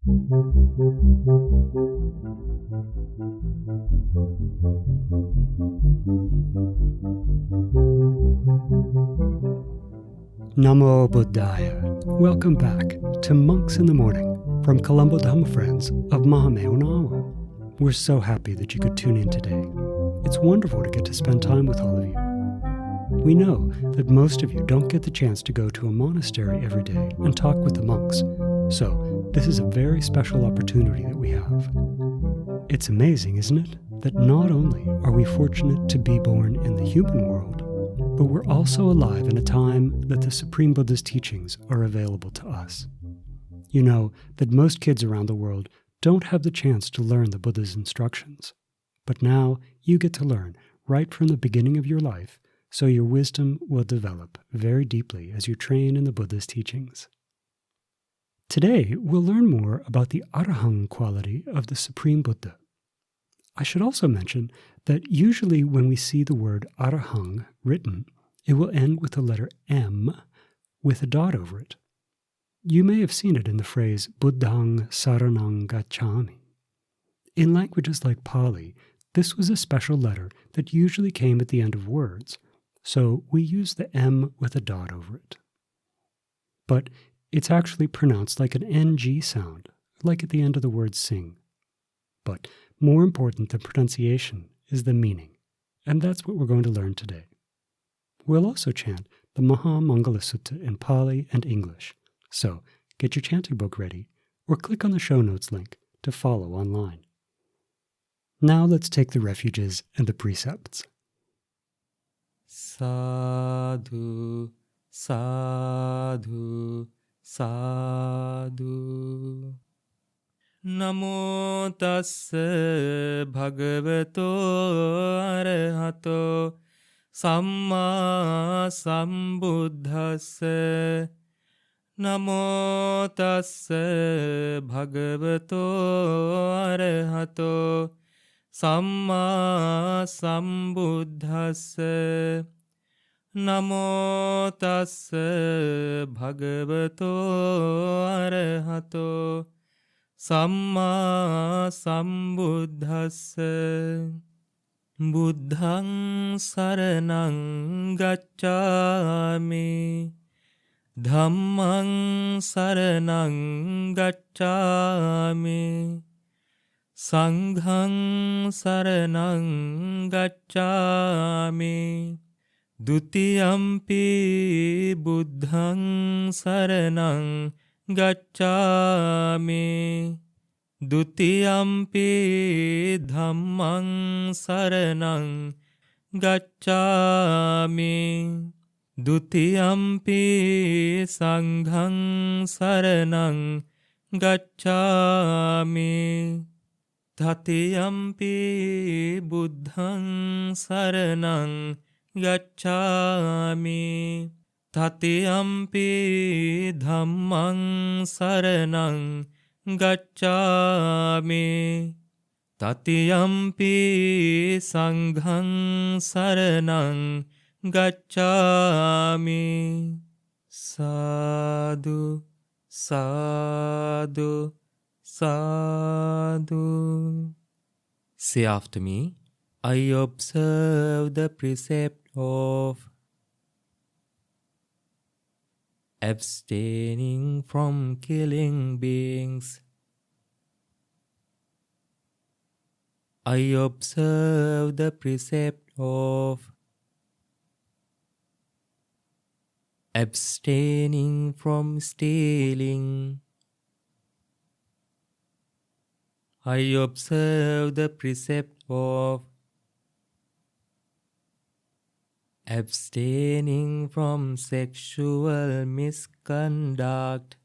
Namo Buddhaya. Welcome back to Monks in the Morning from Colombo Dhamma Friends of Maha Mangala. We're so happy that you could tune in today. It's wonderful to get to spend time with all of you. We know that most of you don't get the chance to go to a monastery every day and talk with the monks, so this is a very special opportunity that we have. It's amazing, isn't it, that not only are we fortunate to be born in the human world, but we're also alive in a time that the Supreme Buddha's teachings are available to us. You know that most kids around the world don't have the chance to learn the Buddha's instructions. But now you get to learn right from the beginning of your life, so your wisdom will develop very deeply as you train in the Buddha's teachings. Today, we'll learn more about the arahaṁ quality of the Supreme Buddha. I should also mention that usually when we see the word arahaṁ written, it will end with the letter M with a dot over it. You may have seen it in the phrase Buddhaṁ saranaṁ gacchāmi. In languages like Pāli, this was a special letter that usually came at the end of words, so we use the M with a dot over it. But it's actually pronounced like an NG sound, like at the end of the word sing. But more important than pronunciation is the meaning, and that's what we're going to learn today. We'll also chant the Maha Mangala Sutta in Pāli and English, so get your chanting book ready or click on the show notes link to follow online. Now let's take the refuges and the precepts. Sadhu, sadhu, sadhu. Namo tassa bhagavato arahato samma sambuddhassa. Namo tassa bhagavato arahato samma sambuddhassa. Namo tassa bhagavato arahato samma sambuddhassa. Buddhaṁ saranaṁ gacchāmi. Dhammaṁ saranaṁ gacchāmi. Sanghang saranaṁ gacchāmi. Dutiyampi buddhaṁ saranaṁ gacchāmi. Dutiyampi dhammaṁ saranaṁ gacchāmi. Dutiyampi sanghang saranaṁ gacchāmi. Tatiyampi buddhaṁ saranaṁ gacchāmi. Tatiyampi dhammaṁ saranaṁ gacchāmi. Tatiyampi sanghang saranaṁ gacchāmi. Sadhu, sadhu, sadhu. Say after me, I observe the precept of abstaining from killing beings. I observe the precept of abstaining from stealing. I observe the precept of abstaining from sexual misconduct.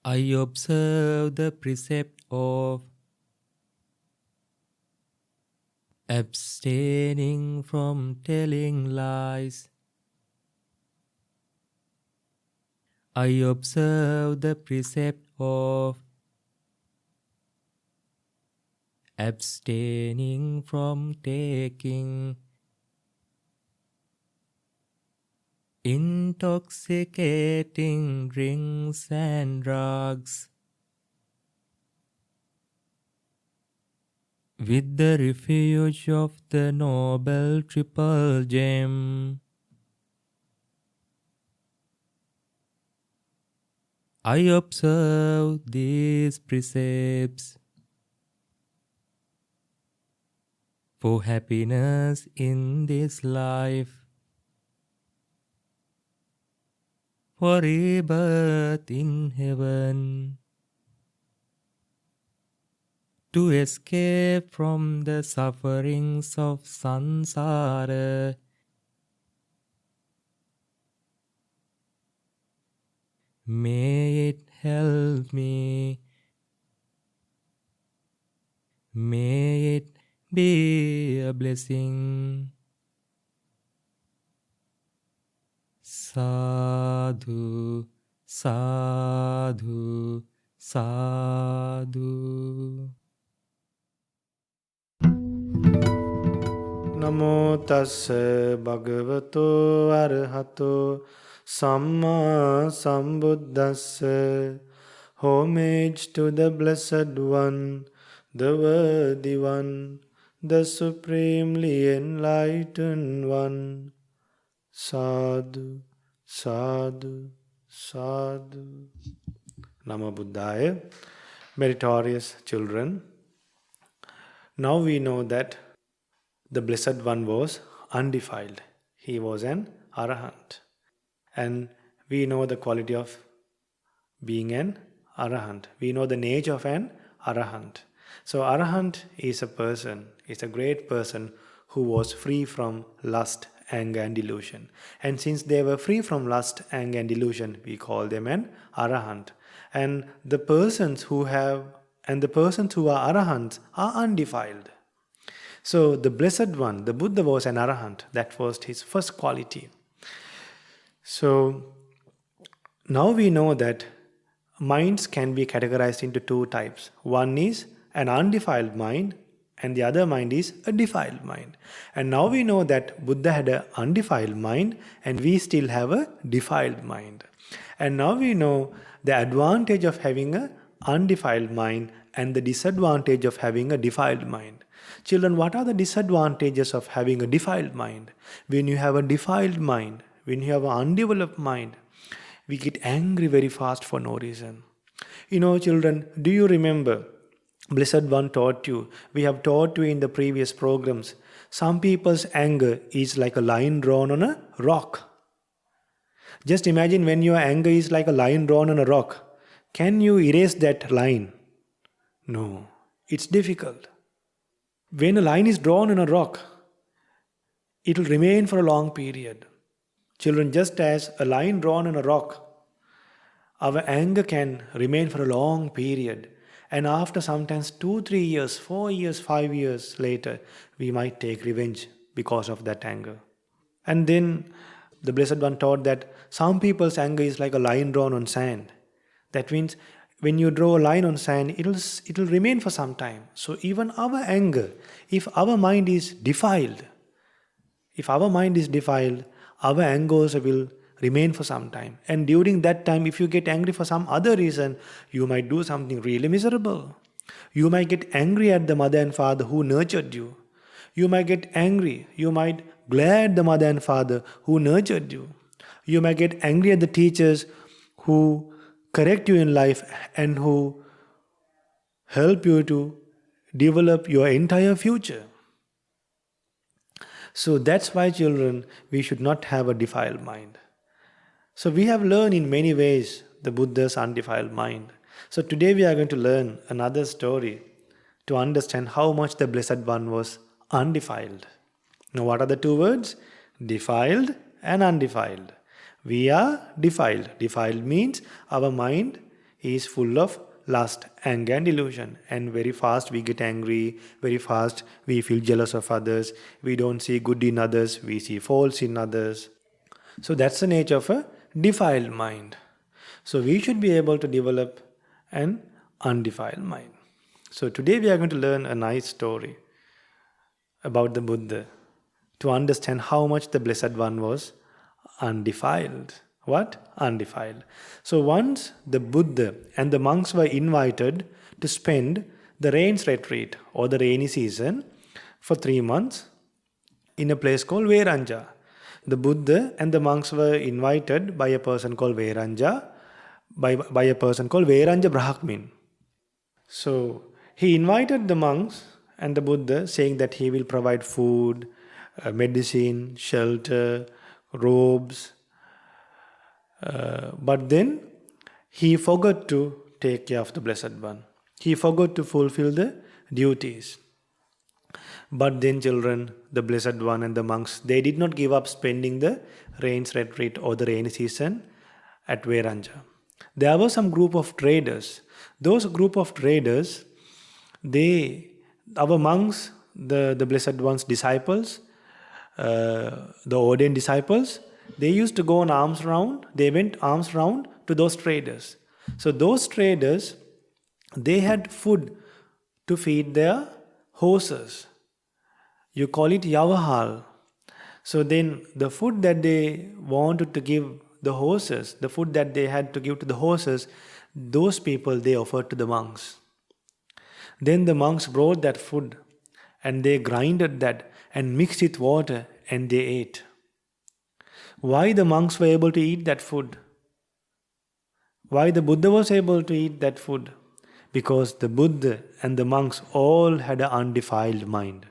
I observe the precept of abstaining from telling lies. I observe the precept of abstaining from taking. intoxicating drinks and drugs, with the refuge of the noble triple gem. I observe these precepts for happiness in this life, for rebirth in heaven, to escape from the sufferings of samsara. May it help me. May it be a blessing. Sadhu, sadhu, sadhu. Namo tassa bhagavato arahato samma sambuddhassa. Homage to the Blessed One, the Worthy One, the Supremely Enlightened One. Sadhu, sadhu, sadhu. Namo Buddhaya. Meritorious children, now we know that the Blessed One was undefiled. He was an arahant. And we know the quality of being an arahant. We know the nature of an arahant. So arahant is a person, is a great person who was free from lust, anger and delusion. And since they were free from lust, anger and delusion, we call them an arahant. And the persons who are arahants are undefiled. So the Blessed One, the Buddha, was an arahant. That was his first quality. So now we know that minds can be categorized into two types. One is an undefiled mind and the other mind is a defiled mind. And now we know that Buddha had an undefiled mind and we still have a defiled mind. And now we know the advantage of having an undefiled mind and the disadvantage of having a defiled mind. Children, what are the disadvantages of having a defiled mind? When you have a defiled mind, when you have an undeveloped mind, we get angry very fast for no reason. You know, children, do you remember Blessed One taught you, we have taught you in the previous programs, some people's anger is like a line drawn on a rock. Just imagine when your anger is like a line drawn on a rock. Can you erase that line? No, it's difficult. When a line is drawn on a rock, it will remain for a long period. Children, just as a line drawn on a rock, our anger can remain for a long period. And after sometimes 2, 3 years, 4 years, 5 years later, we might take revenge because of that anger. And then the Blessed One taught that some people's anger is like a line drawn on sand. That means when you draw a line on sand, it'll remain for some time. So even our anger, if our mind is defiled, our anger also will remain for some time. And during that time, if you get angry for some other reason, you might do something really miserable. You might get angry at the mother and father who nurtured you. You might get angry. You might glare at the mother and father who nurtured you. You might get angry at the teachers who correct you in life and who help you to develop your entire future. So that's why, children, we should not have a defiled mind. So we have learned in many ways the Buddha's undefiled mind. So today we are going to learn another story to understand how much the Blessed One was undefiled. Now what are the two words? Defiled and undefiled. We are defiled. Defiled means our mind is full of lust, anger and delusion. And very fast we get angry. Very fast we feel jealous of others. We don't see good in others. We see faults in others. So that's the nature of a defiled mind. So we should be able to develop an undefiled mind. So today we are going to learn a nice story about the Buddha to understand how much the Blessed One was undefiled. What? Undefiled. So once the Buddha and the monks were invited to spend the rains retreat or the rainy season for 3 months in a place called Veranja. The Buddha and the monks were invited by a person called Veranja, by a person called Veranja Brahmin. So he invited the monks and the Buddha, saying that he will provide food, medicine, shelter, robes. But then he forgot to take care of the Blessed One. He forgot to fulfill the duties. But then children, the Blessed One and the monks, they did not give up spending the rains retreat or the rainy season at Veranja. There were some group of traders. Those group of traders, our monks, the Blessed One's disciples, the ordained disciples, they used to go on alms round. They went alms round to those traders. So those traders, they had food to feed their horses. You call it yavahal. So then the food that they wanted to give the horses, the food that they had to give to the horses, those people they offered to the monks. Then the monks brought that food and they grinded that and mixed it with water and they ate. Why the monks were able to eat that food? Why the Buddha was able to eat that food? Because the Buddha and the monks all had an undefiled mind.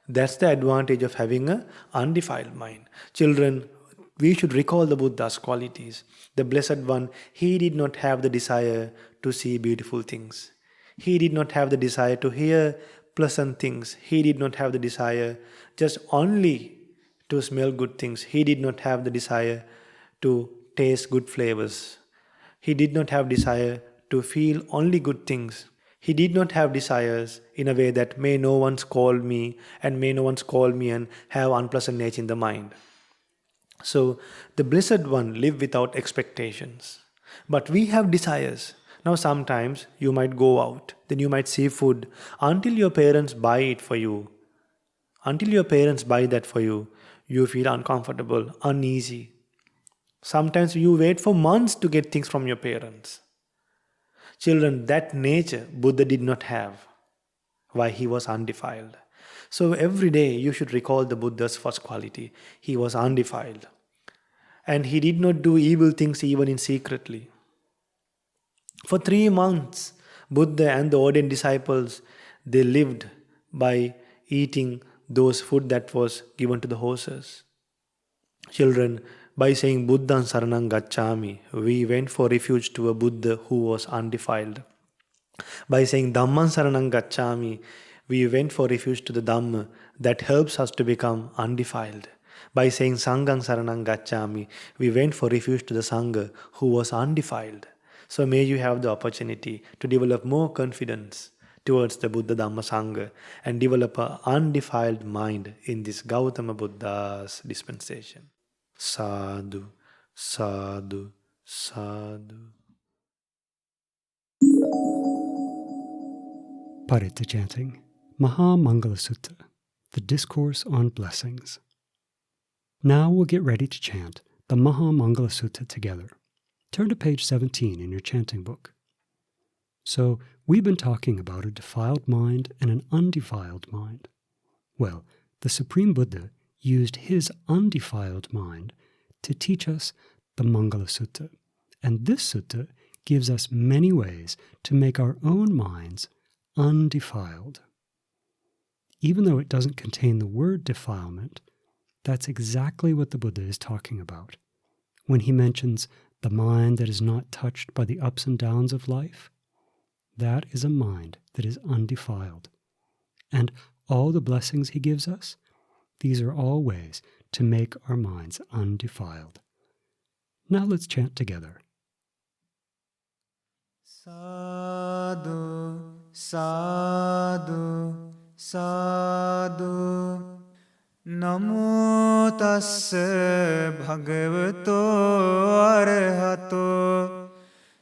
That's the advantage of having an undefiled mind. Children, we should recall the Buddha's qualities. The Blessed One, he did not have the desire to see beautiful things. He did not have the desire to hear pleasant things. He did not have the desire just only to smell good things. He did not have the desire to taste good flavors. He did not have desire to feel only good things. He did not have desires in a way that may no one scold me and have unpleasant nature in the mind. So the Blessed One lived without expectations. But we have desires. Now sometimes you might go out, then you might see food until your parents buy it for you. Until your parents buy that for you, you feel uncomfortable, uneasy. Sometimes you wait for months to get things from your parents. Children, that nature Buddha did not have. Why? He was undefiled. So every day you should recall the Buddha's first quality. He was undefiled. And he did not do evil things even in secretly. For 3 months, Buddha and the ordained disciples, they lived by eating those food that was given to the horses. Children, by saying Buddhaṁ saranaṁ gacchāmi, we went for refuge to a Buddha who was undefiled. By saying Dhammaṁ saranaṁ gacchāmi, we went for refuge to the Dhamma that helps us to become undefiled. By saying Sanghaṁ saranaṁ gacchāmi, we went for refuge to the Sangha who was undefiled. So may you have the opportunity to develop more confidence towards the Buddha Dhamma Sangha and develop an undefiled mind in this Gautama Buddha's dispensation. Sadhu, sadhu, sadhu. Paritta chanting, Maha Mangala Sutta, the Discourse on Blessings. Now we'll get ready to chant the Maha Mangala Sutta together. Turn to page 17 in your chanting book. So, we've been talking about a defiled mind and an undefiled mind. Well, the Supreme Buddha used his undefiled mind to teach us the Mangala Sutta. And this sutta gives us many ways to make our own minds undefiled. Even though it doesn't contain the word defilement, that's exactly what the Buddha is talking about when he mentions the mind that is not touched by the ups and downs of life. That is a mind that is undefiled. And all the blessings he gives us, these are all ways to make our minds undefiled. Now let's chant together. Sadhu, sadhu, sadhu. Namo tassa bhagavato arahato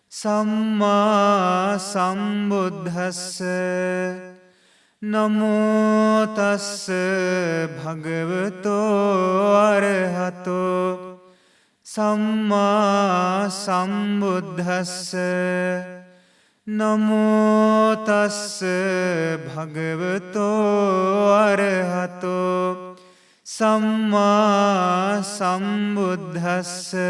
samma sambuddhassa. Namo tassa bhagavato arahato samma sambuddhassa. Namo tassa bhagavato arahato samma sambuddhassa.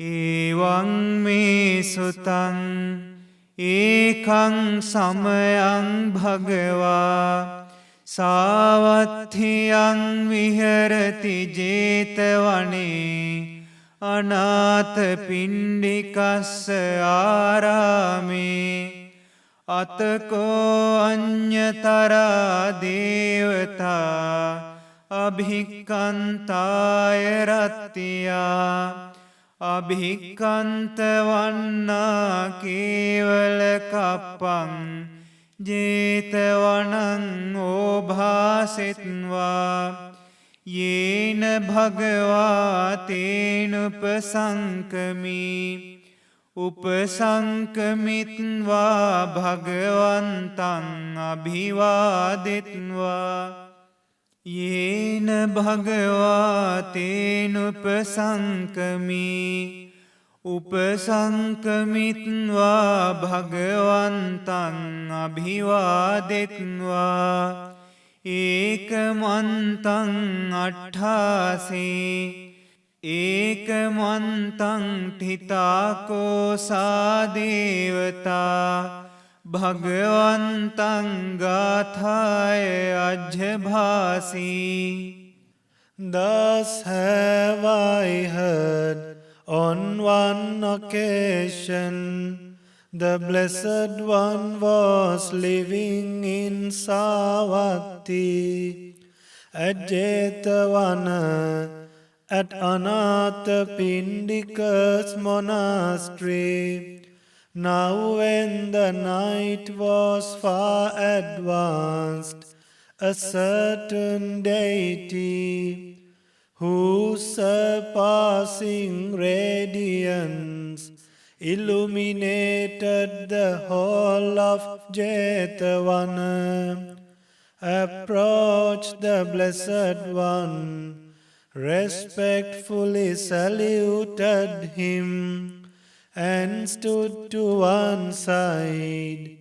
Evaṁ me sutaṁ ekaṁ samayaṁ bhagavā sāvatthiyaṁ viharati jetavane anātha pindikassa ārāme atako aññatara devata abhikkantāya rattiya abhikkanta vanna kevala kappang jetavanan obhasetva yena bhagava tenupasankami upasankamitva bhagavantam abhivadetva yena bhagava tenupasankami upasankamitva bhagavantam abhivadetva ekamantam atthase ekamantam thitako sadevata Bhagavantam gathaya ajbhasi. Thus have I heard on one occasion the Blessed One was living in Savatthi at Jetavana at Anatha Pindika's monastery. Now when the night was far advanced, a certain deity, whose surpassing radiance illuminated the whole of Jetavana, approached the Blessed One, respectfully saluted him, and stood to one side.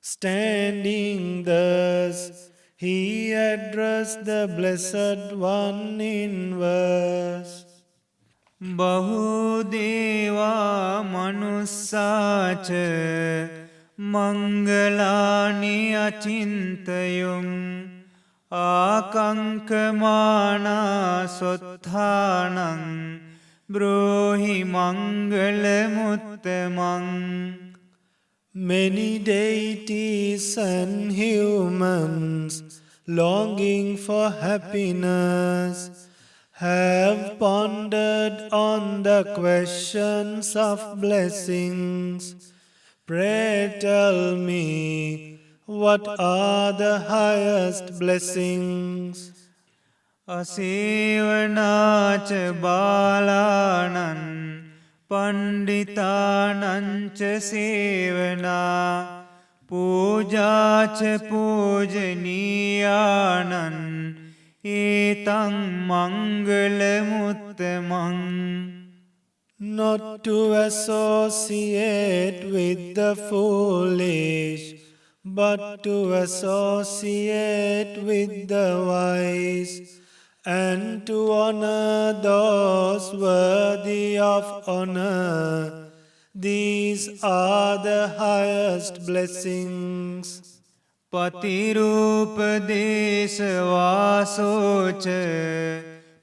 Standing thus, he addressed the Blessed One in verse. Bahudeva manussaca mangalani achintayum akankamana sotthanam Brohi mangala muttamam. Many deities and humans longing for happiness have pondered on the questions of blessings. Pray tell me, what are the highest blessings? Asevanaca balanan panditananca sevana pujaca pujaniyanan etang mangala muttamam. Not to associate with the foolish, but to associate with the wise, and to honor those worthy of honor. These are the highest blessings. Patirupadesa vasoca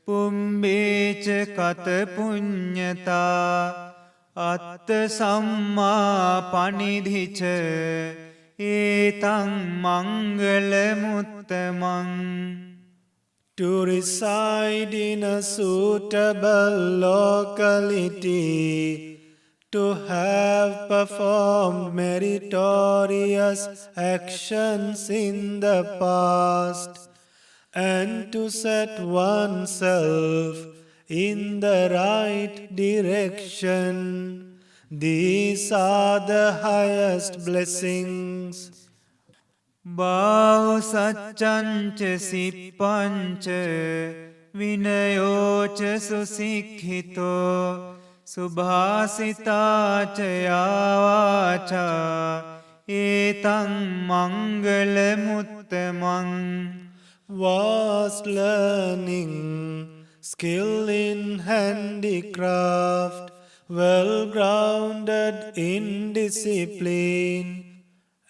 pumbeca kata punyata atta samma panidhica etang mangala muttamam. To reside in a suitable locality, to have performed meritorious actions in the past, and to set oneself in the right direction. These are the highest blessings. බාහු සච්චංච සිප්පංච විනයෝච සුසික්ඛිතෝ සුභාසිතාච යාවාචා ඒතං මංගල මුත්තමං. Vast learning, skill in handicraft, well-grounded in discipline,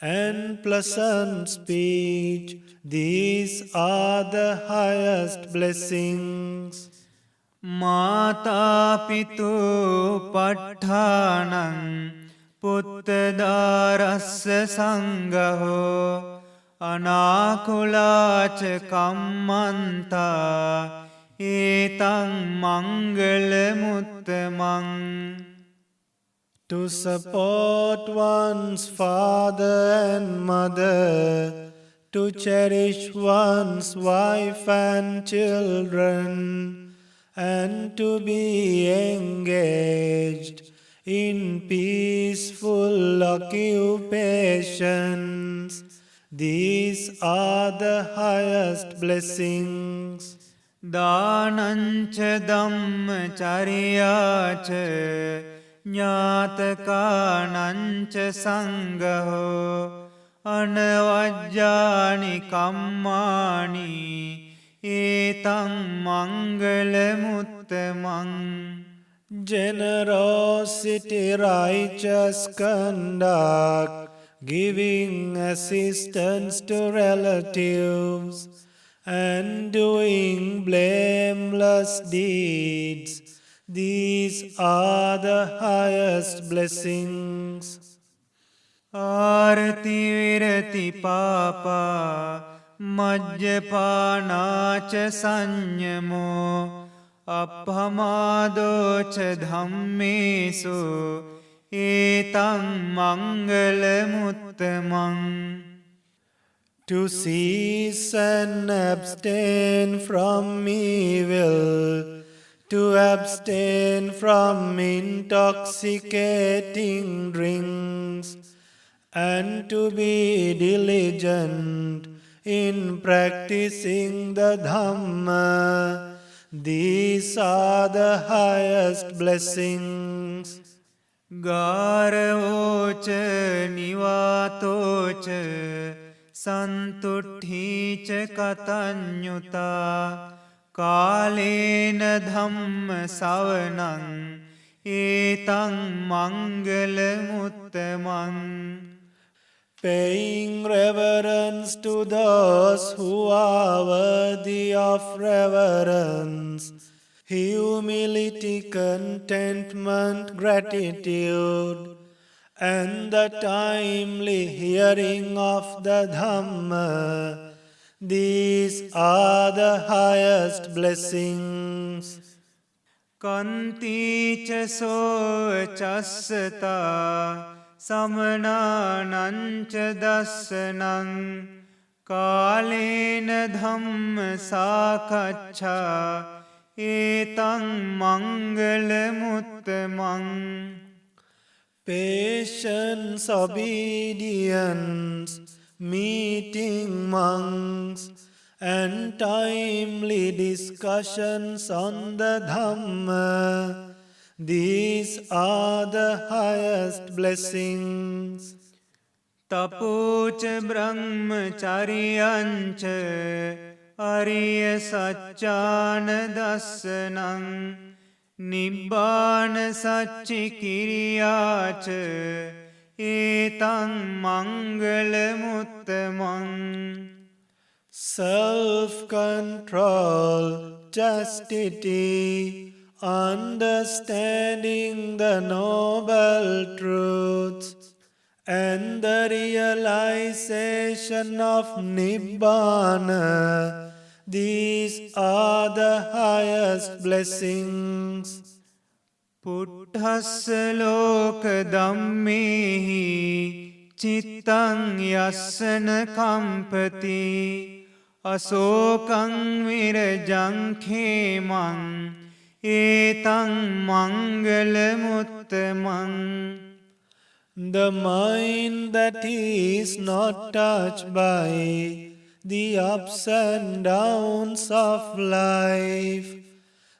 and pleasant speech, these are the highest blessings. Mata pitu patthānaṁ puttadārassa saṅgaho anākulāca kammantā etaṁ mangala muttamaṁ. To support one's father and mother, to cherish one's wife and children, and to be engaged in peaceful occupations, these are the highest blessings. Dānaṁca dhammacariyaca ඥාතකානංච සංඝෝ අනවජ්ජානි කම්මානි ඒතං මංගල මුත්තමං. Generosity, righteous conduct, giving assistance to relatives, and doing blameless deeds, these are the highest blessings. Ārati virati pāpā majjapānāca saññamo appamādoca dhammesu etaṁ mangala muttamaṁ. To cease and abstain from evil, to abstain from intoxicating drinks, and to be diligent in practicing the Dhamma, these are the highest blessings. Gāravoca nivātoca santutthīca kataññutā kālena dhamma savanaṁ etaṁ mangala muttamaṁ. Paying reverence to those who are worthy of reverence, humility, contentment, gratitude, and the timely hearing of the Dhamma, these are the highest blessings. Kantīca socassatā samanānaṁca dassanaṁ kālena dhamma sākaccā etaṁ mangala muttamaṁ. Patience, obedience, meeting monks, and timely discussions on the Dhamma, these are the highest blessings. Tapōca brahmacariyaṁca ariya saccāna dassanaṁ nibbāna saccikiriyāca etaṁ mangala muttamaṁ. Self-control, chastity, understanding the noble truths, and the realization of Nibbana, these are the highest blessings. Puṭṭhassa loka dhammehi cittaṁ yassana kampati asokaṁ virajaṁ khemaṁ etaṁ mangala muttamaṁ. The mind that is not touched by the ups and downs of life,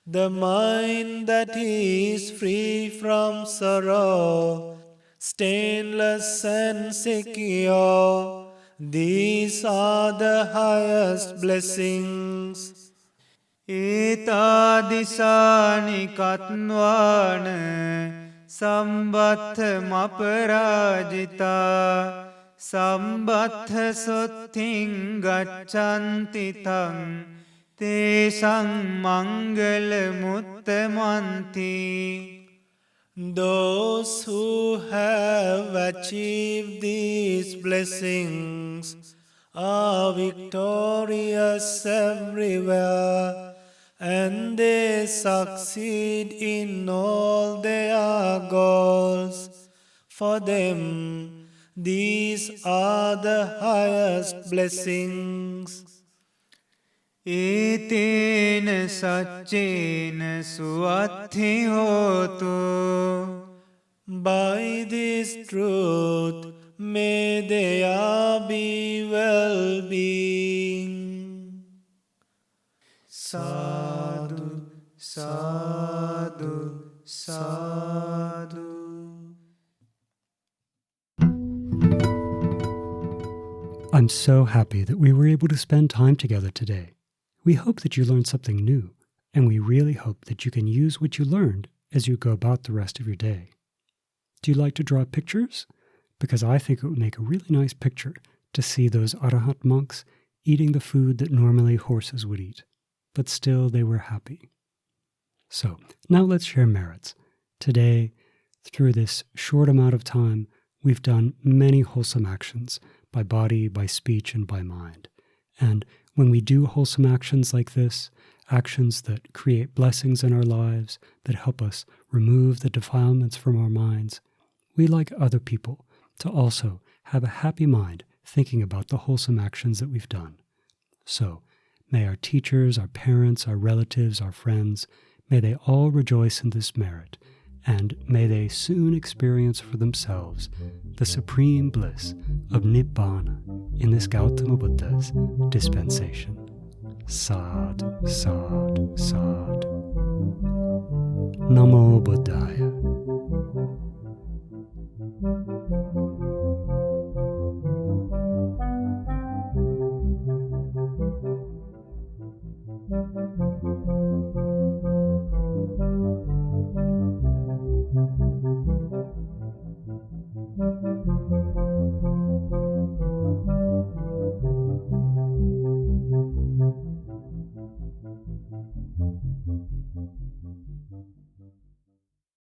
the mind that is free from sorrow, stainless and secure, these are the highest blessings. ඒතාදිසානි කත්වාන සම්බත්ථ මපරාජිතා සම්බත්ථ සොත්තිං ගච්ඡන්තිතං තේසං මංගල මුත්තමන්ති. Those who have achieved these blessings are victorious everywhere, and they succeed in all their goals. For them, these are the highest blessings. ඒතේන සච්චේන සුවත්ථි හෝතු. By this truth, may there be well-being. Sadhu, sadhu, sadhu. I'm so happy that we were able to spend time together today. We hope that you learned something new, and we really hope that you can use what you learned as you go about the rest of your day. Do you like to draw pictures? Because I think it would make a really nice picture to see those Arahant monks eating the food that normally horses would eat, but still they were happy. So, now let's share merits. Today, through this short amount of time, we've done many wholesome actions, by body, by speech, and by mind. And when we do wholesome actions like this, actions that create blessings in our lives, that help us remove the defilements from our minds, we like other people to also have a happy mind thinking about the wholesome actions that we've done. So, may our teachers, our parents, our relatives, our friends, may they all rejoice in this merit, and may they soon experience for themselves the supreme bliss of Nibbana in this Gautama Buddha's dispensation. Sadhu, sadhu, sadhu. Namo Buddhaya.